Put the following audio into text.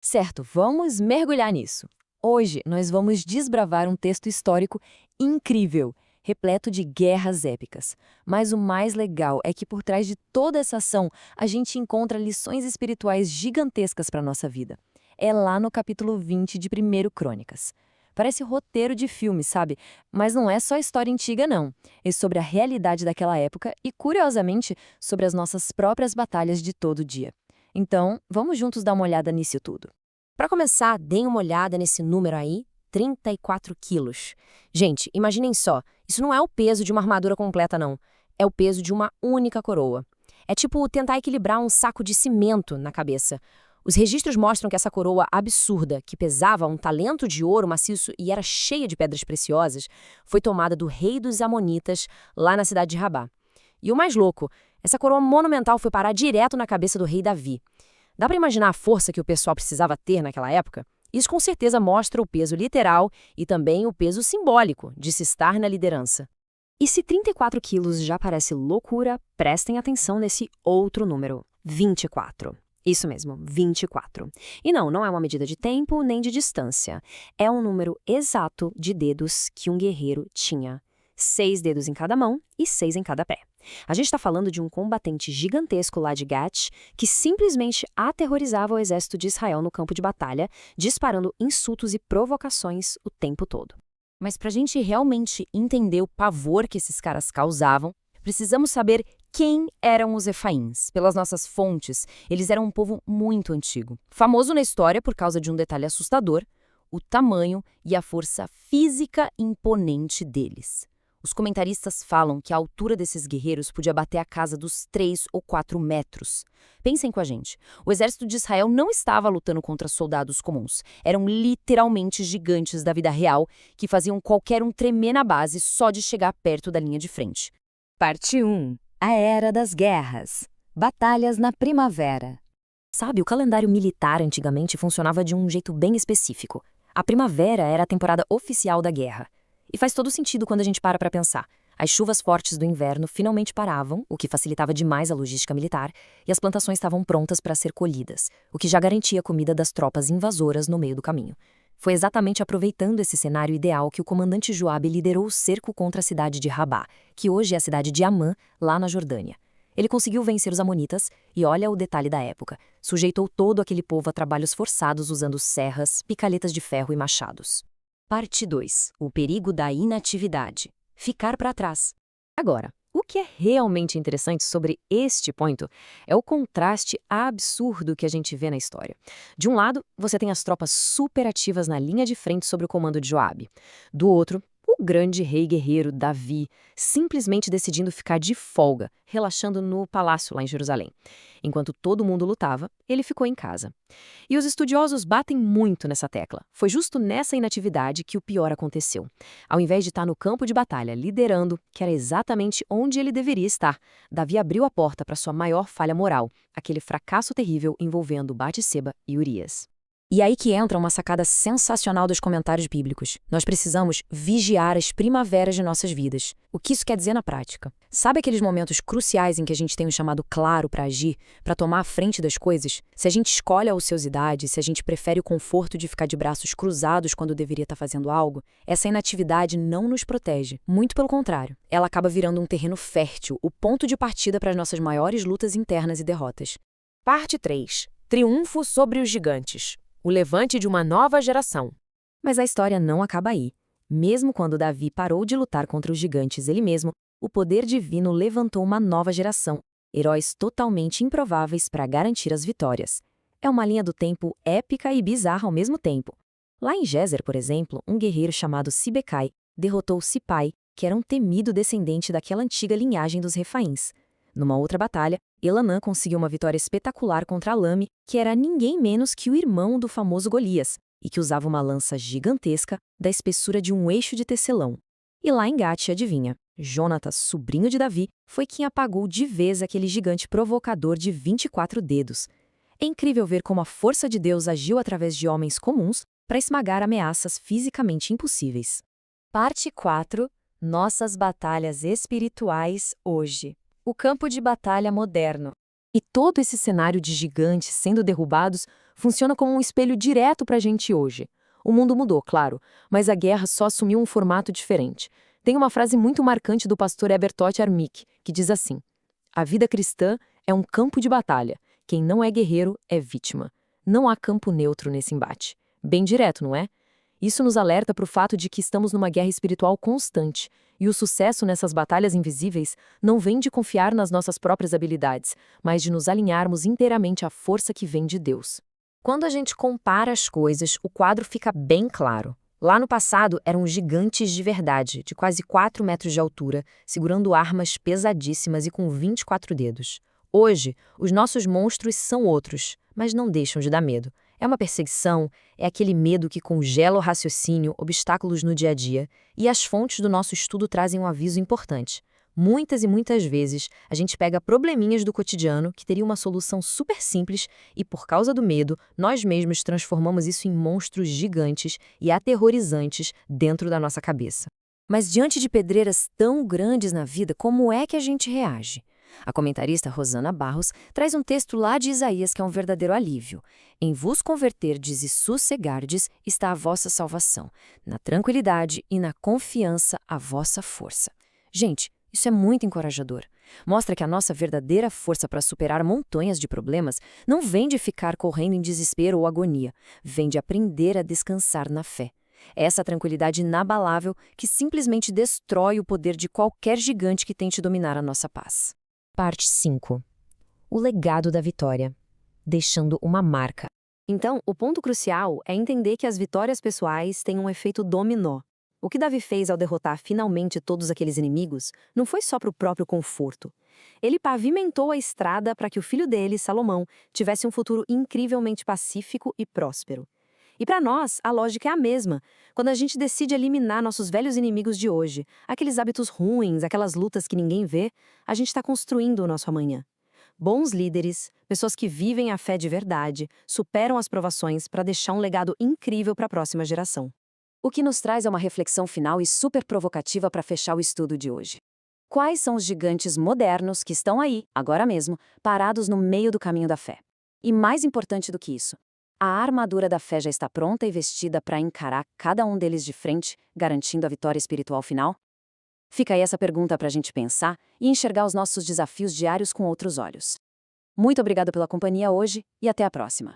Certo, vamos mergulhar nisso. Hoje nós vamos desbravar um texto histórico incrível, repleto de guerras épicas. Mas o mais legal é que por trás de toda essa ação, a gente encontra lições espirituais gigantescas para a nossa vida. É lá no capítulo 20 de 1 Crônicas. Parece roteiro de filme, sabe? Mas não é só história antiga, não. É sobre a realidade daquela época e, curiosamente, sobre as nossas próprias batalhas de todo dia. Então, vamos juntos dar uma olhada nisso tudo. Para começar, deem uma olhada nesse número aí, 34 quilos. Gente, imaginem só, isso não é o peso de uma armadura completa, não. É o peso de uma única coroa. É tipo tentar equilibrar um saco de cimento na cabeça. Os registros mostram que essa coroa absurda, que pesava um talento de ouro maciço e era cheia de pedras preciosas, foi tomada do rei dos Amonitas, lá na cidade de Rabá. E o mais louco, essa coroa monumental foi parar direto na cabeça do rei Davi. Dá para imaginar a força que o pessoal precisava ter naquela época? Isso com certeza mostra o peso literal e também o peso simbólico de se estar na liderança. E se 34 quilos já parece loucura, prestem atenção nesse outro número, 24. Isso mesmo, 24. E não é uma medida de tempo nem de distância. É um número exato de dedos que um guerreiro tinha. 6 dedos em cada mão e 6 em cada pé. A gente está falando de um combatente gigantesco lá de Gat, que simplesmente aterrorizava o exército de Israel no campo de batalha, disparando insultos e provocações o tempo todo. Mas para a gente realmente entender o pavor que esses caras causavam, precisamos saber quem eram os Efaíns. Pelas nossas fontes, eles eram um povo muito antigo, famoso na história por causa de um detalhe assustador: o tamanho e a força física imponente deles. Os comentaristas falam que a altura desses guerreiros podia bater a casa dos 3 ou 4 metros. Pensem com a gente. O exército de Israel não estava lutando contra soldados comuns. Eram literalmente gigantes da vida real que faziam qualquer um tremer na base só de chegar perto da linha de frente. Parte 1. A Era das Guerras. Batalhas na Primavera. Sabe, o calendário militar antigamente funcionava de um jeito bem específico. A primavera era a temporada oficial da guerra. E faz todo sentido quando a gente para pensar. As chuvas fortes do inverno finalmente paravam, o que facilitava demais a logística militar, e as plantações estavam prontas para ser colhidas, o que já garantia a comida das tropas invasoras no meio do caminho. Foi exatamente aproveitando esse cenário ideal que o comandante Joabe liderou o cerco contra a cidade de Rabá, que hoje é a cidade de Amã, lá na Jordânia. Ele conseguiu vencer os amonitas e olha o detalhe da época. Sujeitou todo aquele povo a trabalhos forçados usando serras, picaretas de ferro e machados. Parte 2. O perigo da inatividade. Ficar para trás. Agora, o que é realmente interessante sobre este ponto é o contraste absurdo que a gente vê na história. De um lado, você tem as tropas superativas na linha de frente sob o comando de Joabe. Do outro, o grande rei guerreiro Davi, simplesmente decidindo ficar de folga, relaxando no palácio lá em Jerusalém. Enquanto todo mundo lutava, ele ficou em casa. E os estudiosos batem muito nessa tecla. Foi justo nessa inatividade que o pior aconteceu. Ao invés de estar no campo de batalha liderando, que era exatamente onde ele deveria estar, Davi abriu a porta para sua maior falha moral, aquele fracasso terrível envolvendo Batseba e Urias. E aí que entra uma sacada sensacional dos comentários bíblicos. Nós precisamos vigiar as primaveras de nossas vidas. O que isso quer dizer na prática? Sabe aqueles momentos cruciais em que a gente tem um chamado claro para agir, para tomar a frente das coisas? Se a gente escolhe a ociosidade, se a gente prefere o conforto de ficar de braços cruzados quando deveria estar fazendo algo, essa inatividade não nos protege. Muito pelo contrário. Ela acaba virando um terreno fértil, o ponto de partida para as nossas maiores lutas internas e derrotas. Parte 3. Triunfo sobre os gigantes. O levante de uma nova geração. Mas a história não acaba aí. Mesmo quando Davi parou de lutar contra os gigantes ele mesmo, o poder divino levantou uma nova geração, heróis totalmente improváveis para garantir as vitórias. É uma linha do tempo épica e bizarra ao mesmo tempo. Lá em Gézer, por exemplo, um guerreiro chamado Sibecai derrotou Sipai, que era um temido descendente daquela antiga linhagem dos Refaíns. Numa outra batalha, Elanã conseguiu uma vitória espetacular contra Alame, que era ninguém menos que o irmão do famoso Golias, e que usava uma lança gigantesca da espessura de um eixo de tecelão. E lá em Gate, adivinha, Jonatas, sobrinho de Davi, foi quem apagou de vez aquele gigante provocador de 24 dedos. É incrível ver como a força de Deus agiu através de homens comuns para esmagar ameaças fisicamente impossíveis. Parte 4. Nossas batalhas espirituais hoje. O campo de batalha moderno. E todo esse cenário de gigantes sendo derrubados Funciona como um espelho direto para a gente hoje. O mundo mudou, claro, mas a guerra só assumiu um formato diferente. Tem uma frase muito marcante do pastor Ebertotti Armik, que diz assim: a vida cristã é um campo de batalha. Quem não é guerreiro é vítima. Não há campo neutro nesse embate. Bem direto, não é? Isso nos alerta para o fato de que estamos numa guerra espiritual constante, e o sucesso nessas batalhas invisíveis não vem de confiar nas nossas próprias habilidades, mas de nos alinharmos inteiramente à força que vem de Deus. Quando a gente compara as coisas, o quadro fica bem claro. Lá no passado, eram gigantes de verdade, de quase 4 metros de altura, segurando armas pesadíssimas e com 24 dedos. Hoje, os nossos monstros são outros, mas não deixam de dar medo. É uma perseguição, é aquele medo que congela o raciocínio, obstáculos no dia a dia, e as fontes do nosso estudo trazem um aviso importante. Muitas e muitas vezes, a gente pega probleminhas do cotidiano que teriam uma solução super simples e, por causa do medo, nós mesmos transformamos isso em monstros gigantes e aterrorizantes dentro da nossa cabeça. Mas diante de pedreiras tão grandes na vida, como é que a gente reage? A comentarista Rosana Barros traz um texto lá de Isaías que é um verdadeiro alívio. Em vos converterdes e sossegardes está a vossa salvação, na tranquilidade e na confiança a vossa força. Gente, isso é muito encorajador. Mostra que a nossa verdadeira força para superar montanhas de problemas não vem de ficar correndo em desespero ou agonia, vem de aprender a descansar na fé. É essa tranquilidade inabalável que simplesmente destrói o poder de qualquer gigante que tente dominar a nossa paz. Parte 5. O legado da vitória. Deixando uma marca. Então, o ponto crucial é entender que as vitórias pessoais têm um efeito dominó. O que Davi fez ao derrotar finalmente todos aqueles inimigos não foi só para o próprio conforto. Ele pavimentou a estrada para que o filho dele, Salomão, tivesse um futuro incrivelmente pacífico e próspero. E para nós, a lógica é a mesma. Quando a gente decide eliminar nossos velhos inimigos de hoje, aqueles hábitos ruins, aquelas lutas que ninguém vê, a gente está construindo o nosso amanhã. Bons líderes, pessoas que vivem a fé de verdade, superam as provações para deixar um legado incrível para a próxima geração. O que nos traz é uma reflexão final e super provocativa para fechar o estudo de hoje. Quais são os gigantes modernos que estão aí, agora mesmo, parados no meio do caminho da fé? E mais importante do que isso, a armadura da fé já está pronta e vestida para encarar cada um deles de frente, garantindo a vitória espiritual final? Fica aí essa pergunta para a gente pensar e enxergar os nossos desafios diários com outros olhos. Muito obrigado pela companhia hoje e até a próxima.